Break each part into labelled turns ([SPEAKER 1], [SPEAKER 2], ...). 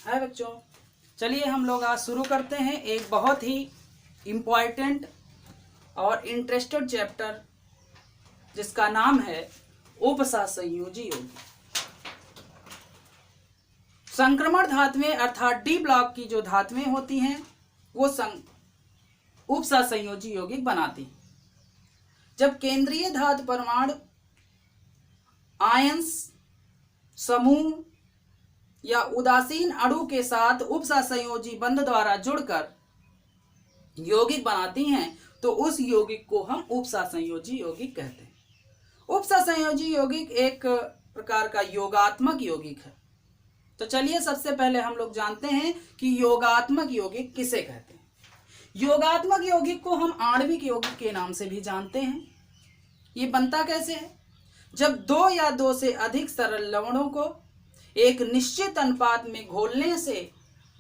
[SPEAKER 1] है बच्चों। चलिए हम लोग आज शुरू करते हैं एक बहुत ही इम्पॉर्टेंट और इंटरेस्टेड चैप्टर जिसका नाम है उपसहसंयोजी यौगिक। संक्रमण धातुएं अर्थात डी ब्लॉक की जो धातुएं होती हैं वो उपसहसंयोजी यौगिक बनाती हैं। जब केंद्रीय धातु परमाणु आयंस समूह या उदासीन अणु के साथ उपसहसंयोजी बंध द्वारा जुड़कर यौगिक बनाती हैं तो उस यौगिक को हम उपसहसंयोजी यौगिक कहते हैं। उपसहसंयोजी यौगिक एक प्रकार का योगात्मक यौगिक है। तो चलिए सबसे पहले हम लोग जानते हैं कि योगात्मक यौगिक किसे कहते हैं। योगात्मक यौगिक को हम आणविक यौगिक के नाम से भी जानते हैं। ये बनता कैसे है? जब दो या दो से अधिक सरल लवणों को एक निश्चित अनुपात में घोलने से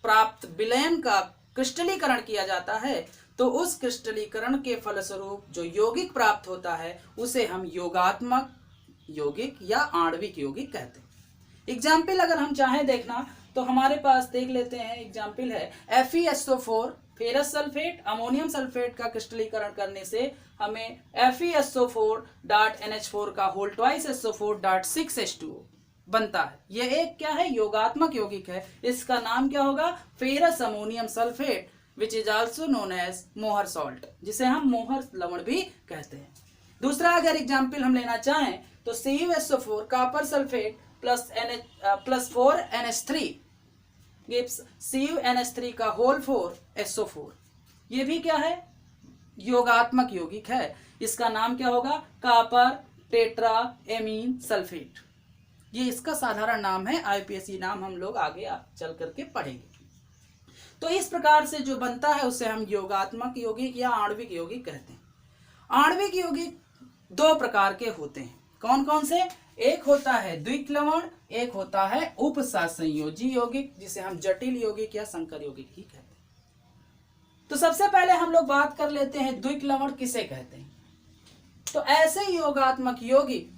[SPEAKER 1] प्राप्त विलयन का क्रिस्टलीकरण किया जाता है तो उस क्रिस्टलीकरण के फलस्वरूप जो यौगिक प्राप्त होता है उसे हम योगात्मक यौगिक या आणविक यौगिक कहते हैं। एग्जाम्पल अगर हम चाहें देखना तो हमारे पास देख लेते हैं। एग्जाम्पल है FeSO4 ferrous sulphate ammonium sulphate का क्रिस्टलीकरण करने से हमें FeSO4.NH4 का होल ट्वाइस SO4.6H2O बनता है। यह एक क्या है? योगात्मक यौगिक है। इसका नाम क्या होगा? Ferrous ammonium sulphate which is also known as Mohr salt, जिसे हम मोहर लवण भी कहते हैं। दूसरा अगर एग्जाम्पल हम लेना चाहें तो CuSO4 copper sulphate plus 4NH3 gives CuNH3 का होल 4 SO4। ये भी क्या है? योगात्मक यौगिक है। इसका नाम क्या होगा? Copper tetra amine sulphate. ये इसका साधारण नाम है। IUPAC नाम हम लोग आगे चल करके पढ़ेंगे। तो इस प्रकार से जो बनता है उसे हम योगात्मक यौगिक या आणविक यौगिक कहते हैं। आणविक यौगिक दो प्रकार के होते हैं। कौन कौन से? एक होता है द्विक लवण, एक होता है उपसहसंयोजी यौगिक जिसे हम जटिल यौगिक या संकर यौगिक ही कहते हैं। तो सबसे पहले हम लोग बात कर लेते हैं द्विक लवण किसे कहते हैं। तो ऐसे योगात्मक यौगिक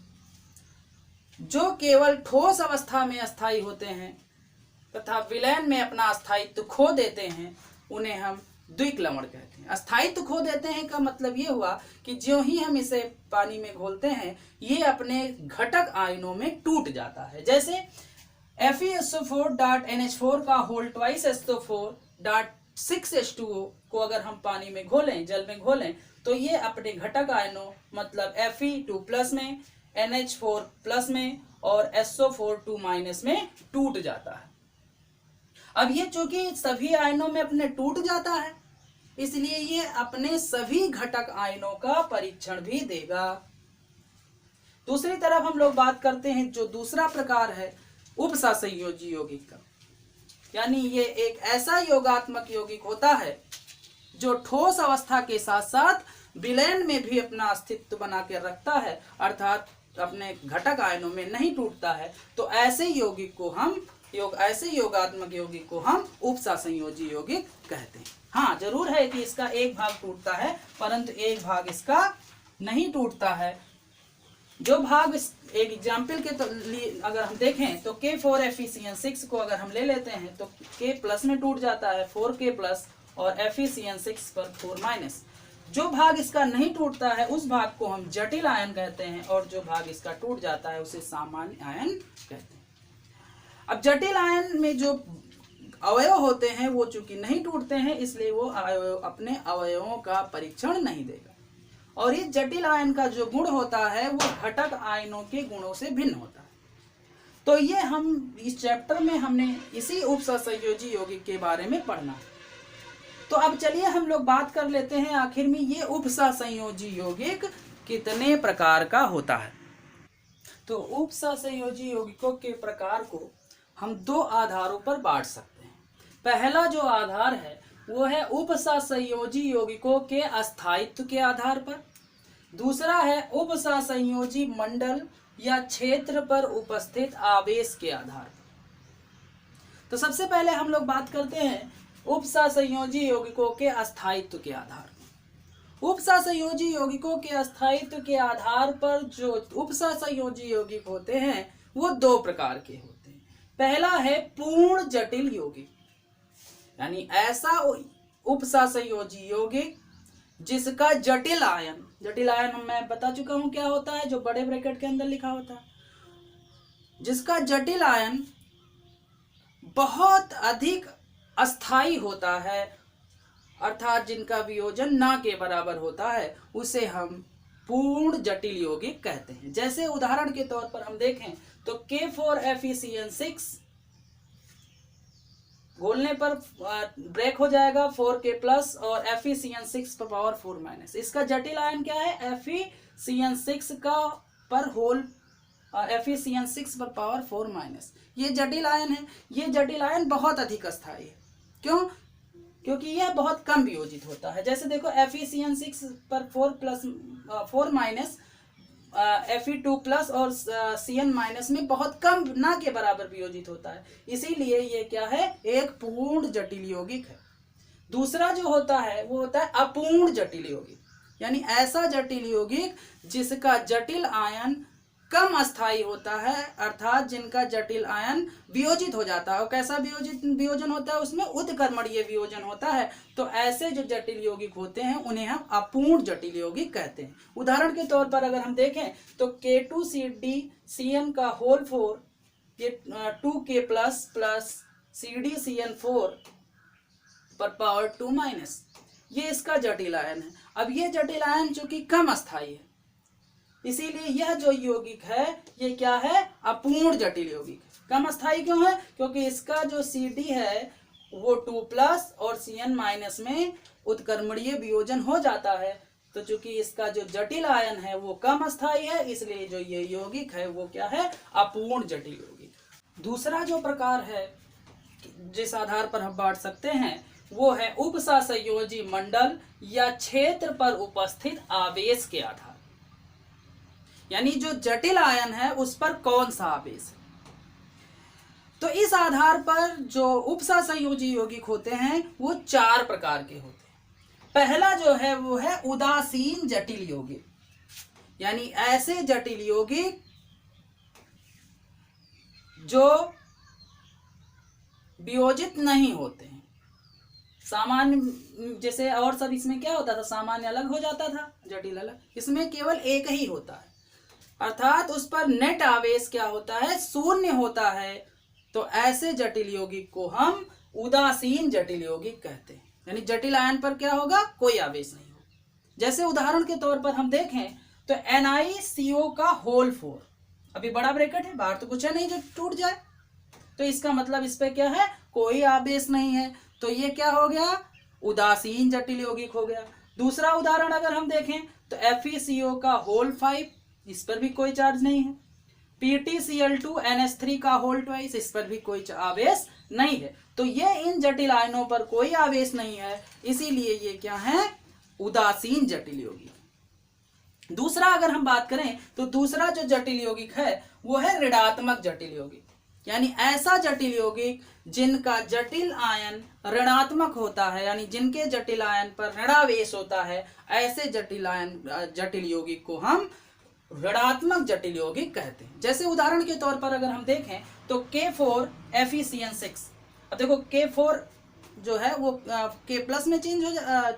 [SPEAKER 1] जो केवल ठोस अवस्था में अस्थायी होते हैं तथा विलयन में अपना अस्थायित्व खो देते हैं उन्हें हम द्विक लवण कहते हैं। अस्थायित्व खो देते हैं का मतलब ये हुआ कि ज्यों ही हम इसे पानी में घोलते हैं ये अपने घटक आयनों में टूट जाता है। जैसे FeSO4.NH4 का होल ट्वाइस SO4.6H2O को अगर हम पानी में घोलें, जल में घोलें, तो ये अपने घटक आयनों मतलब Fe2+ में, NH4+ में और SO4 में टूट जाता है। अब ये चूंकि सभी आयनों में अपने टूट जाता है इसलिए ये अपने सभी घटक आयनों का परीक्षण भी देगा। दूसरी तरफ हम लोग बात करते हैं जो दूसरा प्रकार है उपसहसंयोजी यौगिक का, यानी ये एक ऐसा योगात्मक यौगिक होता है जो ठोस अवस्था के साथ साथ विलयन में भी अपना अस्तित्व बना के रखता है अर्थात अपने घटक आयनों में नहीं टूटता है। तो ऐसे यौगिक को हम ऐसे योगात्मक यौगिक को हम उपसहसंयोजी यौगिक कहते हैं। हाँ, जरूर है कि इसका एक भाग टूटता है परंतु एक भाग इसका नहीं टूटता है। जो भाग एक एग्जाम्पल के लिए अगर हम देखें तो K4FeCN6 को अगर हम ले लेते हैं तो K+ में टूट जाता है 4K+ और FeCN6 पर 4-। जो भाग इसका नहीं टूटता है उस भाग को हम जटिल आयन कहते हैं और जो भाग इसका टूट जाता है उसे सामान्य आयन कहते हैं। अब जटिल आयन में जो अवयव होते हैं वो चूंकि नहीं टूटते हैं इसलिए वो अपने अवयवों का परीक्षण नहीं देगा और इस जटिल आयन का जो गुण होता है वो घटक आयनों के गुणों से भिन्न होता है। तो ये हम इस चैप्टर में हमने इसी उपसहसंयोजी यौगिक के बारे में पढ़ना है। तो अब चलिए हम लोग बात कर लेते हैं आखिर में ये उपसहसंयोजी यौगिक कितने प्रकार का होता है। तो उपसहसंयोजी यौगिकों के प्रकार को हम दो आधारों पर बांट सकते हैं। पहला जो आधार है वो है उपसहसंयोजी यौगिकों के अस्थायित्व के आधार पर। दूसरा है उपसहसंयोजी मंडल या क्षेत्र पर उपस्थित आवेश के आधार पर। तो सबसे पहले हम लोग बात करते हैं उपसहसंयोजी यौगिकों के अस्थायित्व के आधार पर। उपसहसंयोजी यौगिकों के अस्थायित्व के आधार पर जो उपसहसंयोजी यौगिक होते हैं वो दो प्रकार के होते हैं। पहला है पूर्ण जटिल यौगिक, यानी ऐसा उपसहसंयोजी यौगिक जिसका जटिल आयन मैं बता चुका हूं क्या होता है, जो बड़े ब्रैकेट के अंदर लिखा होता है, जिसका जटिल आयन बहुत अधिक अस्थाई होता है, अर्थात जिनका वियोजन ना के बराबर होता है, उसे हम पूर्ण जटिल यौगिक कहते हैं। जैसे उदाहरण के तौर पर हम देखें तो K4FeCN6 घोलने पर ब्रेक हो जाएगा 4K+ और FeCN6 पर पावर 4-। इसका जटिल आयन क्या है, FeCN6 का पर होल FeCN6 पर पावर 4-। ये जटिल आयन है। ये जटिल आयन बहुत अधिक अस्थायी है। क्यों? क्योंकि यह बहुत कम वियोजित होता है। जैसे देखो FeCN6 पर 4-, Fe2+ और Cn- में बहुत कम ना के बराबर वियोजित होता है, इसीलिए ये क्या है, एक पूर्ण जटिल यौगिक है। दूसरा जो होता है वो होता है अपूर्ण जटिल यौगिक, यानी ऐसा जटिल यौगिक जिसका जटिल आयन कम अस्थाई होता है, अर्थात जिनका जटिल आयन वियोजित हो जाता है। और कैसा वियोजन होता है, उसमें उत्कर्मणीय वियोजन होता है। तो ऐसे जो जटिल यौगिक होते हैं उन्हें हम अपूर्ण जटिल यौगिक कहते हैं। उदाहरण के तौर पर अगर हम देखें तो K2CdCN का होल 4, ये 2K+ CdCN4 पर पावर 2-, ये इसका जटिल आयन है। अब ये जटिल आयन चूंकि कम अस्थाई है, इसीलिए यह जो यौगिक है ये क्या है, अपूर्ण जटिल यौगिक। कम अस्थाई क्यों है? क्योंकि इसका जो Cd है वो 2+ और Cn- में उत्कर्मणीय वियोजन हो जाता है। तो चूंकि इसका जो जटिल आयन है वो कम अस्थाई है, इसलिए जो ये यौगिक है वो क्या है, अपूर्ण जटिल यौगिक। दूसरा जो प्रकार है जिस आधार पर हम बांट सकते हैं वो है उपसहसंयोजी मंडल या क्षेत्र पर उपस्थित आवेश के आधार, यानी जो जटिल आयन है उस पर कौन सा आवेश है। तो इस आधार पर जो उपसहसंयोजी यौगिक होते हैं वो 4 प्रकार के होते हैं। पहला जो है वो है उदासीन जटिल यौगिक, यानी ऐसे जटिल यौगिक जो वियोजित नहीं होते हैं। सामान्य जैसे और सब इसमें क्या होता था, सामान्य अलग हो जाता था, जटिल अलग, इसमें केवल एक ही होता है, अर्थात उस पर नेट आवेश क्या होता है, 0 होता है। तो ऐसे जटिल यौगिक को हम उदासीन जटिल यौगिक कहते हैं, यानी जटिल आयन पर क्या होगा, कोई आवेश नहीं होगा। जैसे उदाहरण के तौर पर हम देखें तो NiCO का होल 4, अभी बड़ा ब्रैकेट है, बाहर तो कुछ है नहीं जो टूट जाए, तो इसका मतलब इस पे क्या है, कोई आवेश नहीं है। तो ये क्या हो गया, उदासीन जटिल यौगिक हो गया। दूसरा उदाहरण अगर हम देखें तो FeCO का होल 5, इस पर भी कोई चार्ज नहीं है। PtCl2NH3 का होल 2, इस पर भी कोई आवेश नहीं है। तो ये इन जटिल आयनों पर कोई आवेश नहीं है, इसीलिए ये क्या है, उदासीन जटिल यौगिक। दूसरा अगर हम बात करें तो दूसरा जो जटिल यौगिक है वो है ऋणात्मक जटिल यौगिक, यानी ऐसा जटिल यौगिक जिनका जटिल आयन ऋणात्मक होता है, यानी जिनके जटिल आयन पर ऋणावेश होता है, ऐसे जटिल यौगिक को हम ऋणात्मक जटिल यौगिक कहते हैं। जैसे उदाहरण के तौर पर अगर हम देखें तो K4FeCN6, अब देखो K4 जो है वो K+ में चेंज हो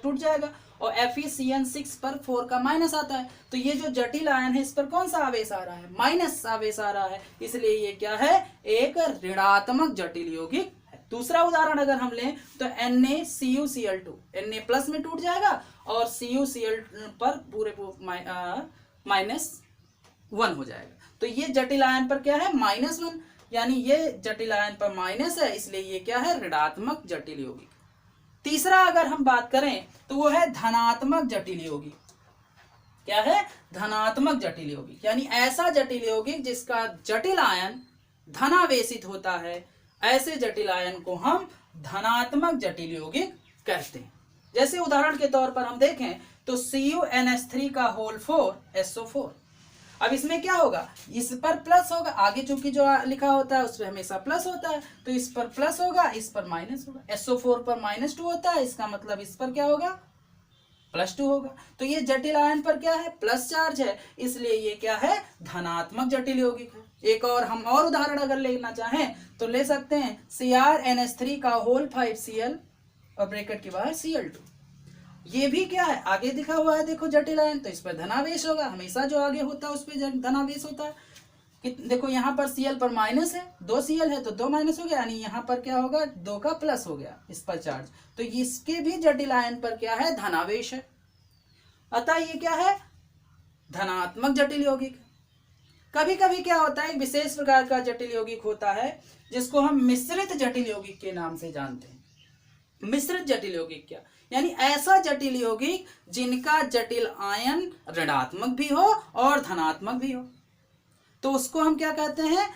[SPEAKER 1] टूट जाएगा और FeCN6 पर 4 का माइनस आता है। तो ये जो जटिल आयन है इस पर कौन सा आवेश आ रहा है, माइनस आवेश आ रहा है, इसलिए ये क्या है, एक ऋणात्मक जटिल यौगिक है। दूसरा उदाहरण अगर हम लें तो NaCuCl2, Na+ में टूट जाएगा और CuCl पर पूरे -1 हो जाएगा। तो ये जटिल आयन पर क्या है, -1, यानी ये जटिल आयन पर माइनस है, इसलिए ये क्या है, ऋणात्मक जटिल यौगिक। तीसरा अगर हम बात करें तो वो है धनात्मक जटिल यौगिक। क्या है, धनात्मक जटिल यौगिक, यानी ऐसा जटिल यौगिक जिसका जटिल आयन धनावेशित होता है, ऐसे जटिल आयन को हम धनात्मक जटिल यौगिक कहते हैं। जैसे उदाहरण के तौर पर हम देखें तो CuNH3 का होल 4 SO4, अब इसमें क्या होगा, इस पर प्लस होगा, आगे चूंकि जो लिखा होता है उस पर हमेशा प्लस होता है, तो इस पर प्लस होगा, इस पर माइनस होगा। SO4 पर -2 होता है, इसका मतलब इस पर क्या होगा, +2 होगा। तो ये जटिल आयन पर क्या है, प्लस चार्ज है, इसलिए ये क्या है, धनात्मक जटिल यौगिक है। एक और हम और उदाहरण अगर लेना चाहें तो ले सकते हैं CrNH3 का होल 5Cl और ब्रैकेट के बाहर Cl2। ये भी क्या है, आगे दिखा हुआ है देखो जटिल आयन, तो इस पर धनावेश होगा, हमेशा जो आगे होता है उस पर धनावेश होता है। देखो यहाँ पर Cl पर माइनस है, 2 Cl है तो 2 माइनस हो गया, यानी यहाँ पर क्या होगा, 2 का प्लस हो गया इस पर चार्ज। तो इसके भी जटिल आयन पर क्या है, धनावेश है, अतः ये क्या है, धनात्मक जटिल यौगिक। कभी कभी क्या होता है, एक विशेष प्रकार का जटिल यौगिक होता है जिसको हम मिश्रित जटिल यौगिक के नाम से जानते हैं। मिश्रित जटिल यौगिक क्या, यानी ऐसा जटिल यौगिक जिनका जटिल आयन ऋणात्मक भी हो और धनात्मक भी हो, तो उसको हम क्या कहते हैं,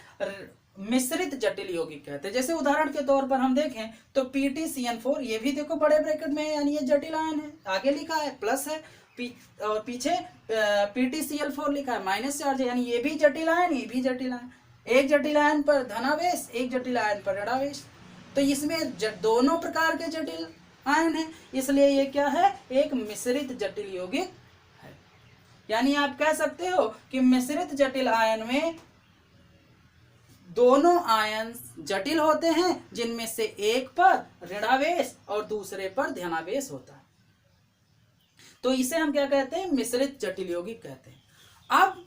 [SPEAKER 1] मिश्रित जटिल यौगिक कहते हैं। जैसे उदाहरण के तौर पर हम देखें तो PtCN4, ये भी देखो बड़े ब्रैकेट में है, यानी ये जटिल आयन है, आगे लिखा है प्लस है, और पीछे PtCl4 लिखा है माइनस चार्ज है, यानी ये भी जटिल आयन, ये भी जटिल आयन। एक जटिल आयन पर धनावेश, एक जटिल आयन पर ऋणावेश, तो इसमें दोनों प्रकार के जटिल आयन है, इसलिए ये क्या है, एक मिश्रित जटिल यौगिक है। यानी आप कह सकते हो कि मिश्रित जटिल आयन में दोनों आयन जटिल होते हैं, जिनमें से एक पर ऋणावेश और दूसरे पर धनावेश होता है, तो इसे हम क्या कहते हैं, मिश्रित जटिल यौगिक कहते हैं। अब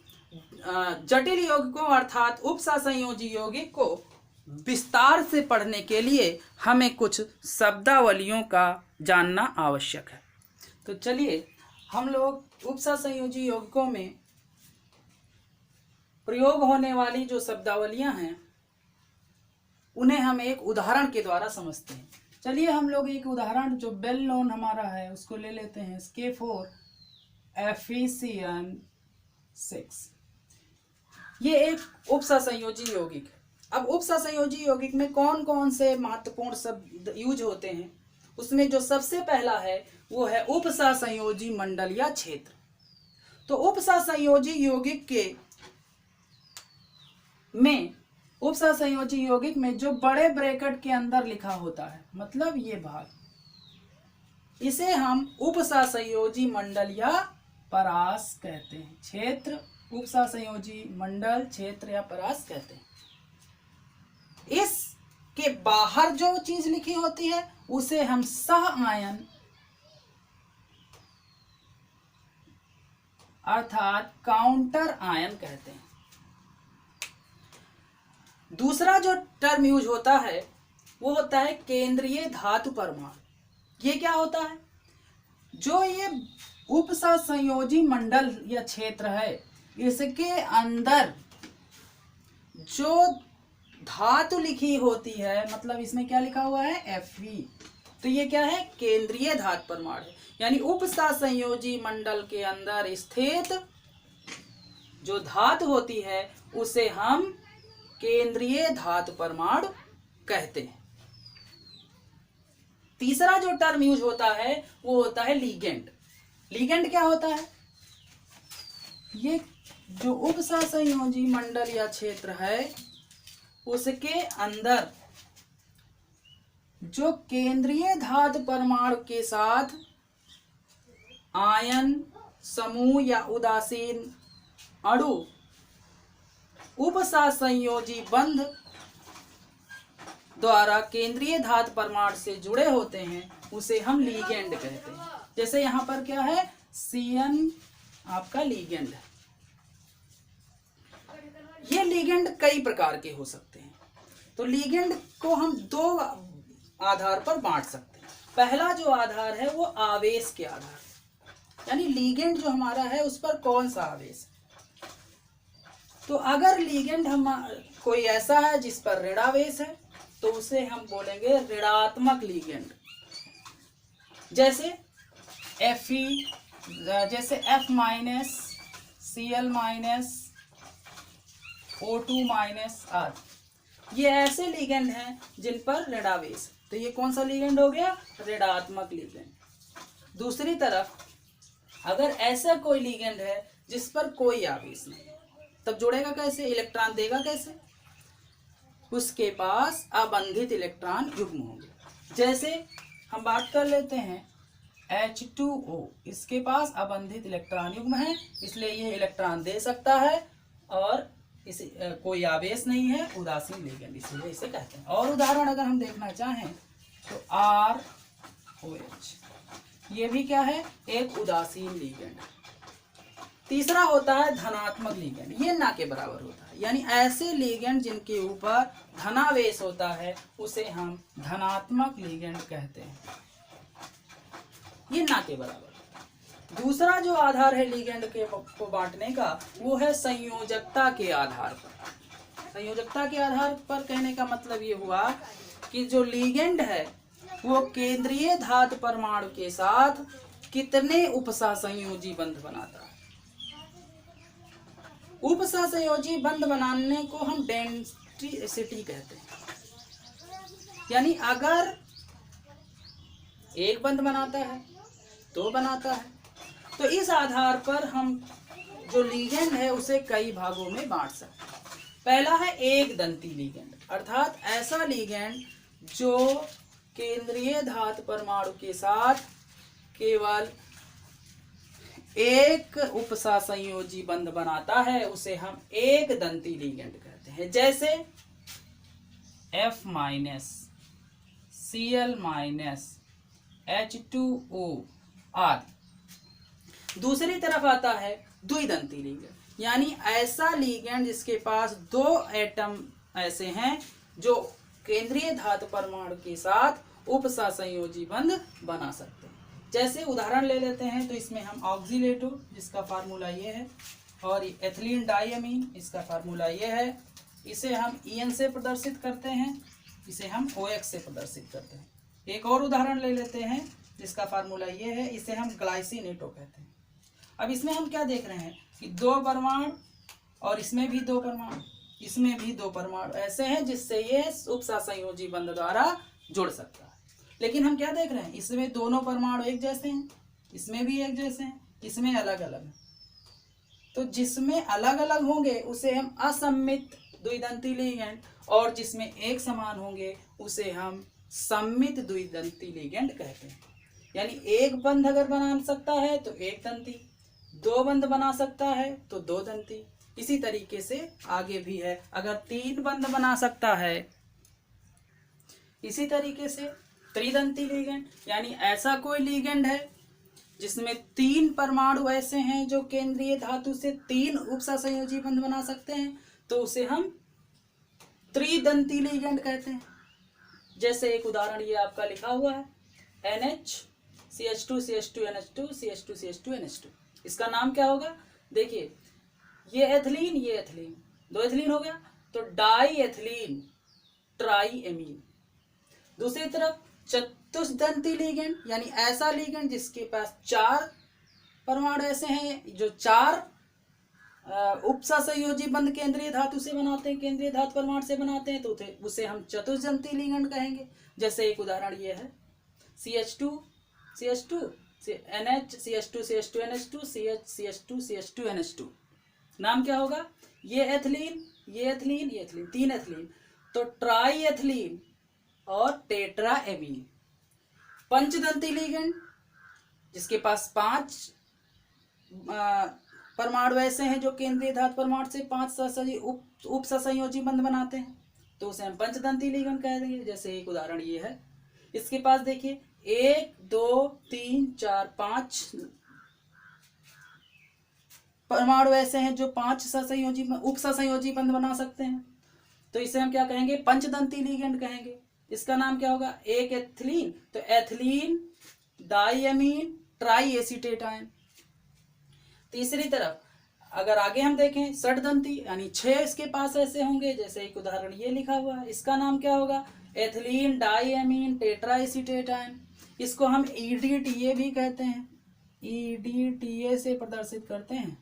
[SPEAKER 1] जटिल यौगिकों अर्थात उपसहसंयोजी यौगिक को विस्तार से पढ़ने के लिए हमें कुछ शब्दावलियों का जानना आवश्यक है। तो चलिए हम लोग उपसहसंयोजी यौगिकों में प्रयोग होने वाली जो शब्दावलियां हैं उन्हें हम एक उदाहरण के द्वारा समझते हैं। चलिए हम लोग एक उदाहरण जो वेल नोन हमारा है उसको ले लेते हैं, K4FeCN6। ये एक उपसहसंयोजी यौगिक है। अब उपसहसंयोजी यौगिक में कौन कौन से महत्वपूर्ण शब्द यूज होते हैं, उसमें जो सबसे पहला है वो है उपसहसंयोजी मंडल या क्षेत्र। तो उपसहसंयोजी यौगिक उपसहसंयोजी यौगिक में जो बड़े ब्रैकेट के अंदर लिखा होता है, मतलब ये भाग, इसे हम उपसहसंयोजी मंडल या परास कहते हैं। क्षेत्र, उपसहसंयोजी मंडल, क्षेत्र या परास कहते हैं। इसके बाहर जो चीज लिखी होती है उसे हम सह आयन अर्थात काउंटर आयन कहते हैं। दूसरा जो टर्म यूज होता है वो होता है केंद्रीय धातु परमाणु। ये क्या होता है, जो ये उपसहसंयोजी मंडल या क्षेत्र है इसके अंदर जो धातु लिखी होती है, मतलब इसमें क्या लिखा हुआ है, Fe, तो ये क्या है, केंद्रीय धातु परमाणु है। यानी उपसहसंयोजी मंडल के अंदर स्थित जो धातु होती है उसे हम केंद्रीय धातु परमाणु कहते हैं। तीसरा जो टर्म यूज होता है वो होता है लिगेंड। लिगेंड क्या होता है, ये जो उपसहसंयोजी मंडल या क्षेत्र है उसके अंदर जो केंद्रीय धातु परमाणु के साथ आयन समूह या उदासीन अणु उपसहसंयोजी बंध द्वारा केंद्रीय धातु परमाणु से जुड़े होते हैं उसे हम लिगेंड कहते हैं। जैसे यहाँ पर क्या है, CN आपका लिगेंड है। ये लिगेंड कई प्रकार के हो सकते हैं, तो लिगेंड को हम दो आधार पर बांट सकते हैं। पहला जो आधार है वो आवेश के आधार, यानी लिगेंड जो हमारा है उस पर कौन सा आवेश है। तो अगर लिगेंड हम कोई ऐसा है जिस पर ऋणावेश है तो उसे हम बोलेंगे ऋणात्मक लिगेंड। जैसे Fe, जैसे F minus, Cl minus, O2 minus आदि, ये ऐसे लिगेंड हैं जिन पर ऋणावेश, तो ये कौन सा लिगेंड हो गया, ऋणात्मक लिगेंड। दूसरी तरफ अगर ऐसा कोई लिगेंड है जिस पर कोई आवेश नहीं, तब जुड़ेगा कैसे, इलेक्ट्रॉन देगा कैसे, उसके पास अबंधित इलेक्ट्रॉन युग्म होंगे। जैसे हम बात कर लेते हैं H2O, इसके पास अबंधित इलेक्ट्रॉन युग्म है, इसलिए ये इलेक्ट्रॉन दे सकता है और इस कोई आवेश नहीं है, उदासीन लिगेंड इसलिए इसे कहते हैं। और उदाहरण अगर हम देखना चाहें तो ROH, ये भी क्या है, एक उदासीन लिगेंड। तीसरा होता है धनात्मक लिगेंड, ये ना के बराबर होता है, यानी ऐसे लिगेंड जिनके ऊपर धनावेश होता है उसे हम धनात्मक लिगेंड कहते हैं, ये ना के बराबर। दूसरा जो आधार है लिगेंड के को बांटने का वो है संयोजकता के आधार पर। संयोजकता के आधार पर कहने का मतलब ये हुआ कि जो लिगेंड है वो केंद्रीय धातु परमाणु के साथ कितने उपसहसंयोजी बंध बनाता है। उपसहसंयोजी बंध बनाने को हम डेंसिटी कहते हैं, यानी अगर एक बंध बनाता है, दो बनाता है, तो इस आधार पर हम जो लिगेंड है उसे कई भागों में बांट सकते हैं। पहला है एक दंती लिगेंड, अर्थात ऐसा लिगेंड जो केंद्रीय धातु परमाणु के साथ केवल एक उपसहसंयोजी बंध बनाता है, उसे हम एक दंती लिगेंड कहते हैं, जैसे F- Cl- H2O आदि। दूसरी तरफ आता है द्विदंती लिगेंड, यानी ऐसा लिगेंड जिसके पास दो एटम ऐसे हैं जो केंद्रीय धातु परमाणु के साथ उपसहसंयोजी बंध बना सकते हैं। जैसे उदाहरण ले लेते हैं तो इसमें हम ऑक्सीलेटो, जिसका फार्मूला ये है, और एथिलीन डाइअमीन, इसका फार्मूला ये है, इसे हम EN से प्रदर्शित करते हैं, इसे हम OX से प्रदर्शित करते हैं। एक और उदाहरण ले लेते हैं जिसका फार्मूला ये है, इसे हम ग्लाइसिनेटो कहते हैं। अब इसमें हम क्या देख रहे हैं कि दो परमाणु, और इसमें भी दो परमाणु, इसमें भी दो परमाणु ऐसे हैं जिससे ये उपसहसंयोजी बंध द्वारा जुड़ सकता है। लेकिन हम क्या देख रहे हैं, इसमें दोनों परमाणु एक जैसे हैं, इसमें भी एक जैसे हैं, इसमें अलग अलग हैं। तो जिसमें अलग अलग होंगे उसे हम असम्मित द्विदंती लिगेंड, और जिसमें एक समान होंगे उसे हम सम्मित द्विदंती लिगेंड कहते हैं। यानी एक बंध अगर बना सकता है तो एक दंती, दो बंध बना सकता है तो दो दंती। इसी तरीके से आगे भी है, अगर तीन बंध बना सकता है, इसी तरीके से त्रिदंती लिगेंड, यानी ऐसा कोई लिगेंड है जिसमें तीन परमाणु ऐसे हैं जो केंद्रीय धातु से तीन उपसहसंयोजी बंध बना सकते हैं, तो उसे हम त्रिदंती लिगेंड कहते हैं। जैसे एक उदाहरण ये आपका लिखा हुआ है, NH CH2 CH2 NH2 CH2 CH2 NH2, इसका नाम क्या होगा, देखिए ये एथिलीन, ये एथिलीन, दो एथिलीन हो गया, तो डाई एथिलीन ट्राईएमीन। दूसरी तरफ चतुष्दंती लिगेंड, यानी ऐसा लिगेंड जिसके पास चार परमाणु ऐसे हैं जो चार उपसहसंयोजी बंध केंद्रीय धातु से बनाते हैं, केंद्रीय धातु परमाणु से बनाते हैं, तो उसे हम चतुष्दंती लिगेंड कहेंगे। जैसे एक उदाहरण ये है, CH2 CH2 NH CH2 CH2 NH2 CH CH2 CH2 NH2, नाम क्या होगा, ये एथिलीन, ये एथिलीन, ये एथिलीन, तीन एथिलीन, तो ट्राई एथिलीन और टेट्राएमीन। पंचदंती लिगेंड जिसके पास पांच परमाणु ऐसे हैं जो केंद्रीय धातु परमाणु से पांच उपसहसंयोजी बंध बनाते हैं, तो उसे हम पंचदंती लिगेंड कह देंगे। जैसे एक उदाहरण ये है, इसके पास देखिए 1 2 3 4 5 परमाणु ऐसे हैं जो पांच सहसंयोजी उपसहसंयोजी बंध बना सकते हैं, तो इसे हम क्या कहेंगे, पंचदंती लिगेंड कहेंगे। इसका नाम क्या होगा, एक एथिलीन, तो एथिलीन डाइअमीन ट्राईएसीटेट आयन। तीसरी तरफ अगर आगे हम देखें षडदंती, यानी 6 इसके पास ऐसे होंगे, जैसे एक उदाहरण ये लिखा हुआ है, इसका नाम क्या होगा, एथिलीन डाइअमीन टेट्राएसीटेट आयन। इसको हम EDTA भी कहते हैं, EDTA से प्रदर्शित करते हैं,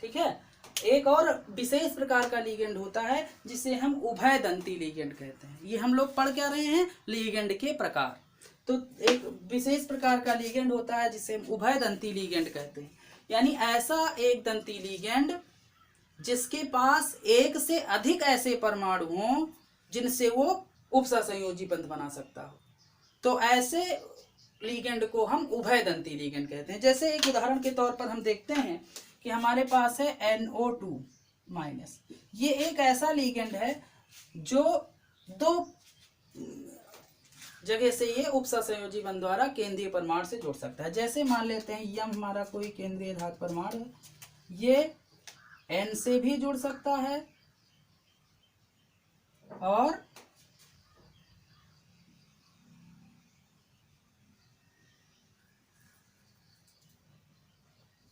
[SPEAKER 1] ठीक है। एक और विशेष प्रकार का लिगेंड होता है जिसे हम उभयदंती लिगेंड कहते हैं। ये हम लोग पढ़ क्या रहे हैं, लिगेंड के प्रकार। तो एक विशेष प्रकार का लिगेंड होता है जिसे हम उभयदंती लिगेंड कहते हैं, यानी ऐसा एक दंती लिगेंड जिसके पास एक से अधिक ऐसे परमाणु हों जिनसे वो उपसहसंयोजी बंध बना सकता हो। तो ऐसे लिगेंड को हम उभयदंती लिगेंड कहते हैं। जैसे एक उदाहरण के तौर पर हम देखते हैं कि हमारे पास है NO2-। ये एक ऐसा लिगेंड है जो दो जगह से ये उपसहसंयोजी बंध द्वारा केंद्रीय परमाणु से जुड़ सकता है। जैसे मान लेते हैं यम हमारा कोई केंद्रीय धातु परमाणु है, ये N से भी जुड़ सकता है और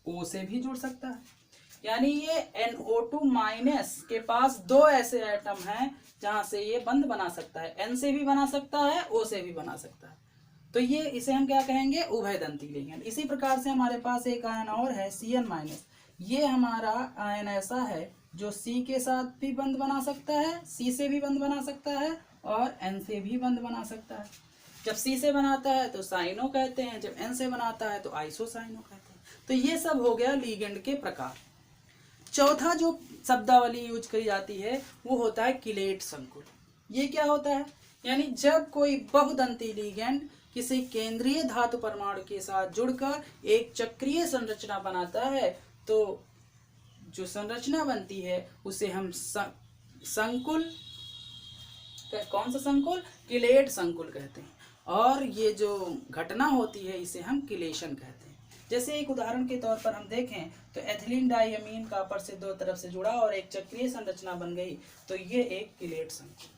[SPEAKER 1] O से भी जुड़ सकता है। यानी ये NO2- के पास दो ऐसे एटम हैं जहां से ये बंध बना सकता है, N से भी बना सकता है, O से भी बना सकता है। तो ये इसे हम क्या कहेंगे, उभयदंती लिगेंड। इसी प्रकार से हमारे पास एक आयन और है Cn-। ये हमारा आयन ऐसा है जो C के साथ भी बंध बना सकता है, C से भी बंध बना सकता है और N से भी बंध बना सकता है। जब C से बनाता है तो साइनो कहते हैं, जब N से बनाता है तो आइसोसाइनो कहते हैं। तो ये सब हो गया लिगेंड के प्रकार। चौथा जो शब्दावली यूज करी जाती है वो होता है किलेट संकुल। ये क्या होता है, यानी जब कोई बहुदंती लिगेंड किसी केंद्रीय धातु परमाणु के साथ जुड़कर एक चक्रीय संरचना बनाता है तो जो संरचना बनती है उसे हम संकुल, कौन सा संकुल, किलेट संकुल कहते हैं। और ये जो घटना होती है इसे हम किलेशन कहते हैं। जैसे एक उदाहरण के तौर पर हम देखें तो एथिलीन डाइअमीन कॉपर से दो तरफ से जुड़ा और एक चक्रीय संरचना बन गई, तो ये एक किलेट संकुल।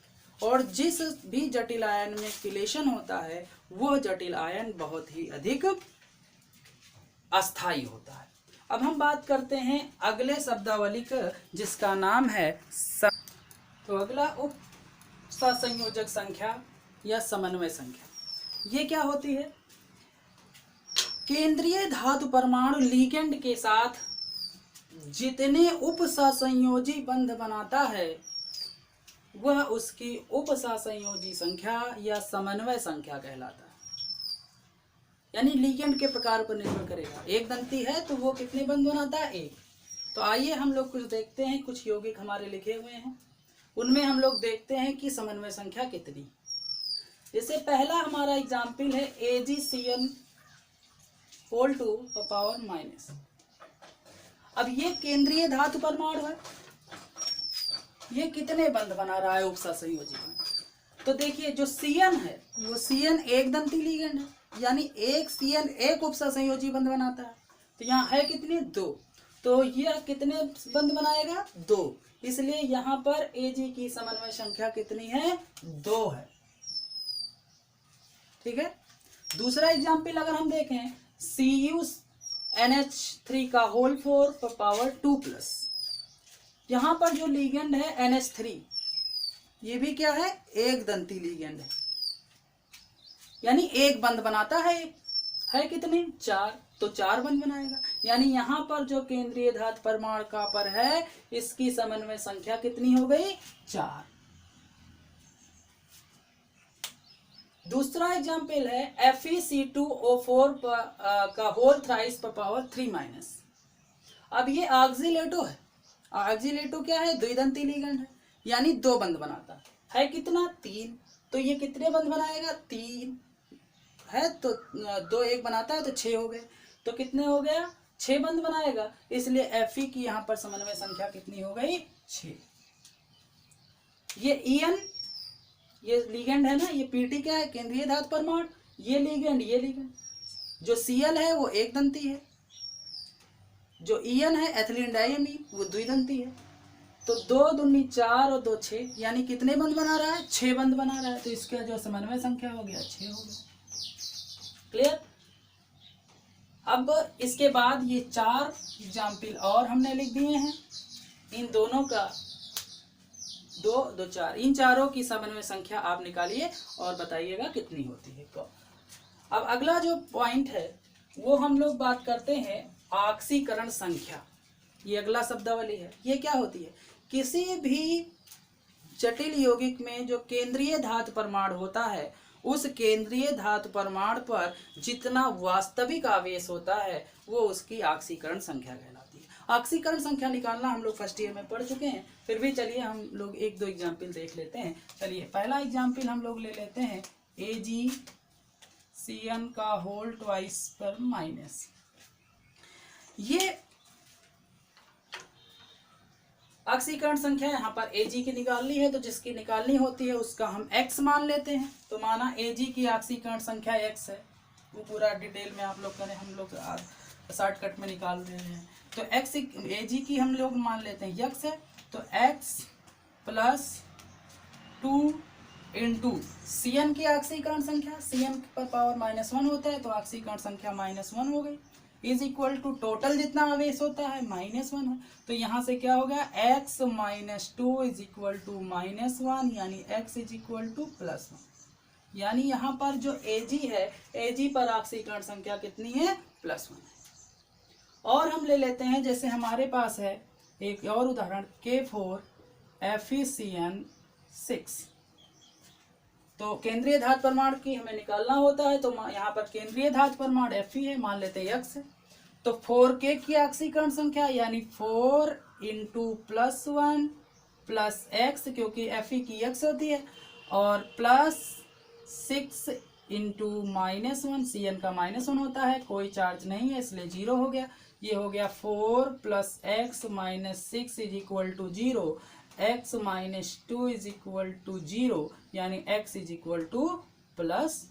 [SPEAKER 1] और जिस भी जटिल आयन में किलेशन होता है वह जटिल आयन बहुत ही अधिक अस्थायी होता है। अब हम बात करते हैं अगले शब्दावली का जिसका नाम है तो अगला उप सहसंयोजक संख्या या समन्वय संख्या। ये क्या होती है, केंद्रीय धातु परमाणु लिगेंड के साथ जितने उप सहसंयोजी बंध बनाता है वह उसकी उप सहसंयोजी संख्या या समन्वय संख्या कहलाता है। यानी लिगेंड के प्रकार पर निर्भर करेगा। एक दंती है तो वो कितने बंध बनाता है, एक। तो आइए हम लोग कुछ देखते हैं, कुछ यौगिक हमारे लिखे हुए हैं उनमें हम लोग देखते हैं कि समन्वय संख्या कितनी। जैसे पहला हमारा एग्जाम्पल है AgCN whole to power minus. अब ये केंद्रीय धातु परमाणु है, ये कितने बंध बना रहा है उपसहसंयोजी बंध। तो देखिए जो Cn है वो Cn एक दंती लिगेंड है, यानी एक Cn एक उपसहसंयोजी बंध बनाता है। तो यहाँ है कितने, दो। तो यह कितने बंध बनाएगा, दो। इसलिए यहाँ पर Ag की समन्वय संख्या कितनी है, 2 है। ठीक है। दूसरा एग्जाम्पल अगर हम देखें CuNH3 का होल 4 पावर 2+। यहां पर जो लिगेंड है NH3 ये भी क्या है, एक दंती लिगेंड है, यानी एक बंध बनाता है कितने, 4। तो 4 बंध बनाएगा। यानी यहां पर जो केंद्रीय धातु परमाणु कॉपर है इसकी समन्वय संख्या कितनी हो गई, 4। दूसरा एग्जाम्पल है FeC2O4 का होल थ्राइस पावर 3-। अब ये ऑक्सीलेटो है। ऑक्सीलेटो क्या है, द्विदंती लिगेंड है, यानी 2 बंध बनाता है कितना, 3। तो ये कितने बंध बनाएगा, 3 है तो 2 एक बनाता है तो 6 हो गए। तो कितने हो गया, 6 बंध बनाएगा। इसलिए Fe की यहाँ पर समन्वय संख्या कितनी हो गई, 6। ये En ये लिगेंड है ना, ये Pt क्या है, केंद्रीय धातु परमाणु, ये लिगेंड जो Cl है वो एक दंती है, जो En है एथिलीन डाइअमीन वो द्विदंती है। तो 2 दूनी 4 और 2 6, यानी कितने बंध बना रहा है, 6 बंध बना रहा है। तो इसका जो समन्वय संख्या हो गया 6 हो गया। क्लियर। अब इसके बाद ये 4 एग्जाम्पल और हमने लिख दिए हैं, इन दोनों का 2 2 4, इन चारों की समन्वय संख्या आप निकालिए और बताइएगा कितनी होती है। तो अब अगला जो पॉइंट है वो हम लोग बात करते हैं ऑक्सीकरण संख्या। ये अगला शब्दावली है। ये क्या होती है, किसी भी जटिल यौगिक में जो केंद्रीय धातु परमाणु होता है उस केंद्रीय धातु परमाणु पर जितना वास्तविक आवेश होता है वो उसकी ऑक्सीकरण संख्या कहलाती है। ऑक्सीकरण संख्या निकालना हम लोग फर्स्ट ईयर में पढ़ चुके हैं, फिर भी चलिए हम लोग 1-2 एग्जाम्पल देख लेते हैं। चलिए पहला एग्जाम्पल हम लोग ले लेते हैं Cn का होल ट्वाइस पर माइनस। ये ऑक्सीकरण संख्या यहाँ पर Ag की निकालनी है, तो जिसकी निकालनी होती है उसका हम x मान लेते हैं। तो माना Ag की ऑक्सीकरण संख्या x है, वो पूरा डिटेल में आप लोग करें, हम लोग शॉर्टकट में निकाल रहे हैं। तो x Ag की हम लोग मान लेते हैं x है, तो x प्लस 2 इंटू Cn की ऑक्सीकरण संख्या, Cn पर पावर -1 होता है, तो ऑक्सीकरण संख्या -1 हो गई, इज इक्वल टू टोटल जितना आवेश होता है -1 है। तो यहाँ से क्या हो गया, x - 2 इज इक्वल टू -1, यानी x इज इक्वल टू +1। यानी यहाँ पर जो Ag है, Ag पर ऑक्सीकरण संख्या कितनी है, +1 है। और हम ले लेते हैं, जैसे हमारे पास है एक और उदाहरण K4 FeCN6। तो केंद्रीय धातु परमाणु की हमें निकालना होता है, तो यहाँ पर केंद्रीय धातु परमाणु Fe है, मान लेते हैं x है। तो 4K की ऑक्सीकरण संख्या यानी 4 इंटू +1 प्लस x, क्योंकि Fe की x होती है, और प्लस 6 इंटू -1, Cn का -1 होता है, कोई चार्ज नहीं है इसलिए 0 हो गया। ये हो गया 4 plus x minus 6 is equal to 0, x - 2 is equal to 0, यानी x इज इक्वल टू +2।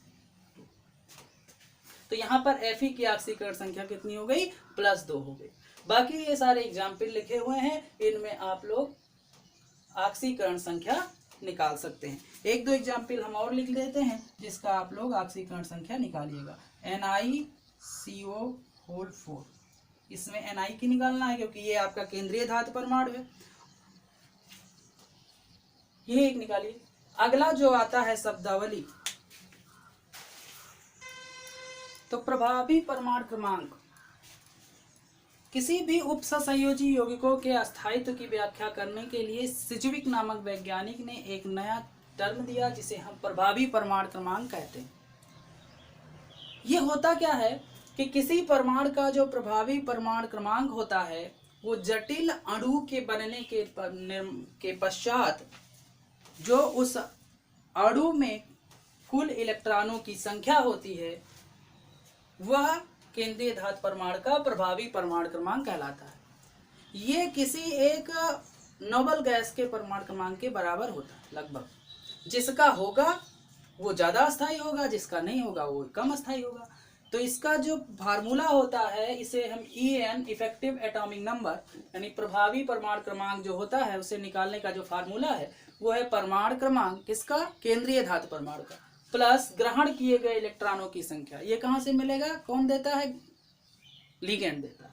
[SPEAKER 1] तो यहाँ पर Fe की ऑक्सीकरण संख्या कितनी हो गई, +2 हो गई। बाकी ये सारे एग्जाम्पल लिखे हुए हैं, इनमें आप लोग ऑक्सीकरण संख्या निकाल सकते हैं। एक दो एग्जाम्पल हम और लिख लेते हैं, जिसका आप लोग ऑक्सीकरण संख्या निकालिएगा। NiCO होल 4, इसमें Ni की निकालना है, क्योंकि ये आपका केंद्रीय धातु परमाणु है। ये एक निकालिए। अगला जो आता है शब्दावली, तो प्रभावी परमाणु क्रमांक। किसी भी उपसंयोजी यौगिकों के अस्थायित्व की व्याख्या करने के लिए सिजविक नामक वैज्ञानिक ने एक नया टर्म दिया, जिसे हम प्रभावी परमाणु क्रमांक कहते हैं। ये होता क्या है कि किसी परमाणु का जो प्रभावी परमाणु क्रमांक होता है, वो जटिल अणु के बनने के पश्चात जो उस अणु में कुल इलेक्ट्रॉनों की संख्या होती है, वह केंद्रीय धातु परमाणु का प्रभावी परमाणु क्रमांक कहलाता है। ये किसी एक नोबल गैस के परमाणु क्रमांक के बराबर होता है लगभग। जिसका होगा वो ज़्यादा अस्थायी होगा, जिसका नहीं होगा वो कम अस्थायी होगा। तो इसका जो फार्मूला होता है, इसे हम EN इफेक्टिव एटॉमिक नंबर, यानी प्रभावी परमाणु क्रमांक जो होता है, उसे निकालने का जो फार्मूला है वो है परमाणु क्रमांक किसका, केंद्रीय धातु परमाणु का, प्लस ग्रहण किए गए इलेक्ट्रॉनों की संख्या। ये कहाँ से मिलेगा, कौन देता है, लिगेंड देता है,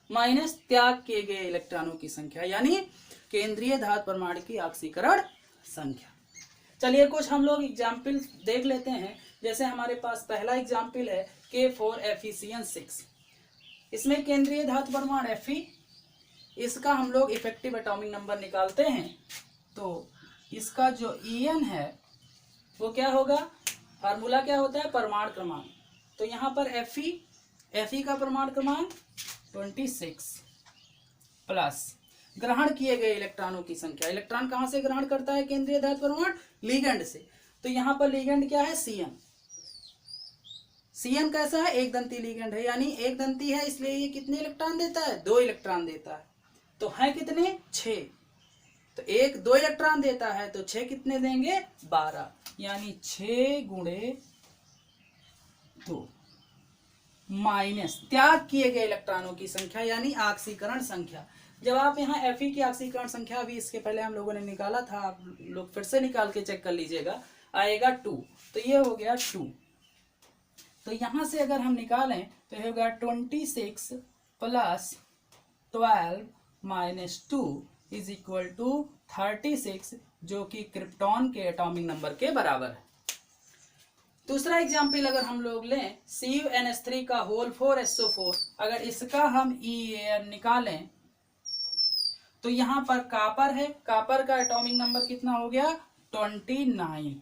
[SPEAKER 1] माइनस त्याग किए गए इलेक्ट्रॉनों की संख्या, यानी केंद्रीय धातु परमाणु की ऑक्सीकरण संख्या। चलिए कुछ हम लोग एग्जाम्पल देख लेते हैं। जैसे हमारे पास पहला एग्जाम्पल है K4 FeCN6। इसमें केंद्रीय धातु परमाणु Fe, इसका हम लोग इफेक्टिव एटॉमिक नंबर निकालते हैं। तो इसका जो EN है वो क्या होगा, फार्मूला क्या होता है, परमाणु क्रमांक। तो यहाँ पर Fe का परमाणु क्रमांक 26 प्लस ग्रहण किए गए इलेक्ट्रॉनों की संख्या। इलेक्ट्रॉन कहाँ से ग्रहण करता है केंद्रीय धातु परमाणु, लिगेंड से। तो यहाँ पर लिगेंड क्या है, Cn कैसा है, एक दंती लिगेंड है, यानी एक दंती है, इसलिए ये कितने इलेक्ट्रॉन देता है, 2 इलेक्ट्रॉन देता है। तो है कितने, 6। तो एक 2 इलेक्ट्रॉन देता है, तो 6 कितने देंगे, 12, यानी 6 गुणे 2 माइनस त्याग किए गए इलेक्ट्रॉनों की संख्या, यानी ऑक्सीकरण संख्या। जब आप यहाँ Fe की ऑक्सीकरण संख्या, अभी इसके पहले हम लोगों ने निकाला था, आप लोग फिर से निकाल के चेक कर लीजिएगा, आएगा 2। तो ये हो गया 2। तो यहाँ से अगर हम निकालें तो ये होगा 26 plus 12 minus 2 is equal to 36, जो कि क्रिप्टॉन के एटॉमिक नंबर के बराबर है। दूसरा एग्जाम्पल अगर हम लोग लें CuNH3 का होल 4SO4, अगर इसका हम EAN निकालें तो यहाँ पर कापर है, कापर का एटॉमिक नंबर कितना हो गया, 29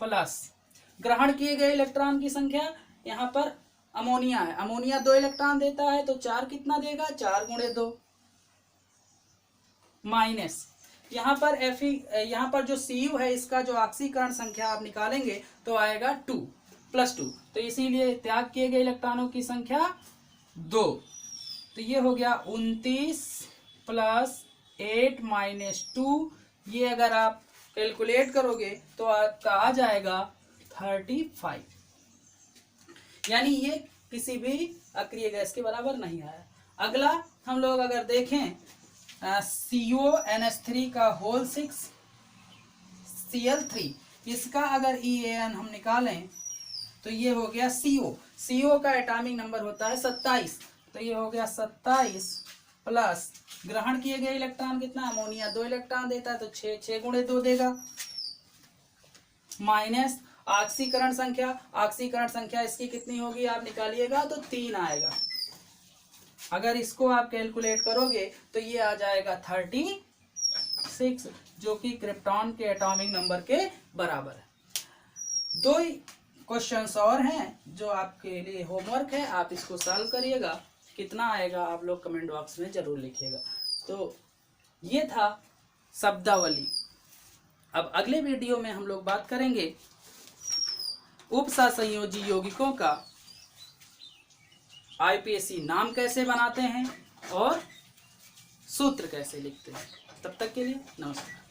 [SPEAKER 1] प्लस ग्रहण किए गए इलेक्ट्रॉन की संख्या, यहाँ पर अमोनिया है, अमोनिया 2 इलेक्ट्रॉन देता है, तो 4 कितना देगा, 4 गुणे 2 माइनस यहाँ पर यहाँ पर जो Cu है, इसका जो ऑक्सीकरण संख्या आप निकालेंगे तो आएगा 2। +2, तो इसीलिए त्याग किए गए इलेक्ट्रॉनों की संख्या 2। तो ये हो गया 29 + 8 - 2। ये अगर आप कैलकुलेट करोगे तो आपका आ जाएगा 35, यानी ये किसी भी अक्रिय गैस के बराबर नहीं आया। अगला हम लोग अगर देखें CONH3 का होल 6 Cl3, इसका अगर EAN हम निकालें तो ये हो गया CO का एटॉमिक नंबर होता है 27, तो ये हो गया 27 प्लस ग्रहण किए गए इलेक्ट्रॉन कितना, अमोनिया 2 इलेक्ट्रॉन देता है तो 6 6 × 2 देगा, माइनस ऑक्सीकरण संख्या इसकी कितनी होगी आप निकालिएगा तो 3 आएगा। अगर इसको आप कैलकुलेट करोगे तो ये आ जाएगा 36, जो कि क्रिप्टॉन के एटॉमिक नंबर के बराबर है। 2 क्वेश्चंस और हैं जो आपके लिए होमवर्क है, आप इसको सॉल्व करिएगा। कितना आएगा आप लोग कमेंट बॉक्स में जरूर लिखिएगा। तो ये था शब्दावली। अब अगले वीडियो में हम लोग बात करेंगे उपसहसंयोजी यौगिकों का IPAC नाम कैसे बनाते हैं और सूत्र कैसे लिखते हैं। तब तक के लिए नमस्कार।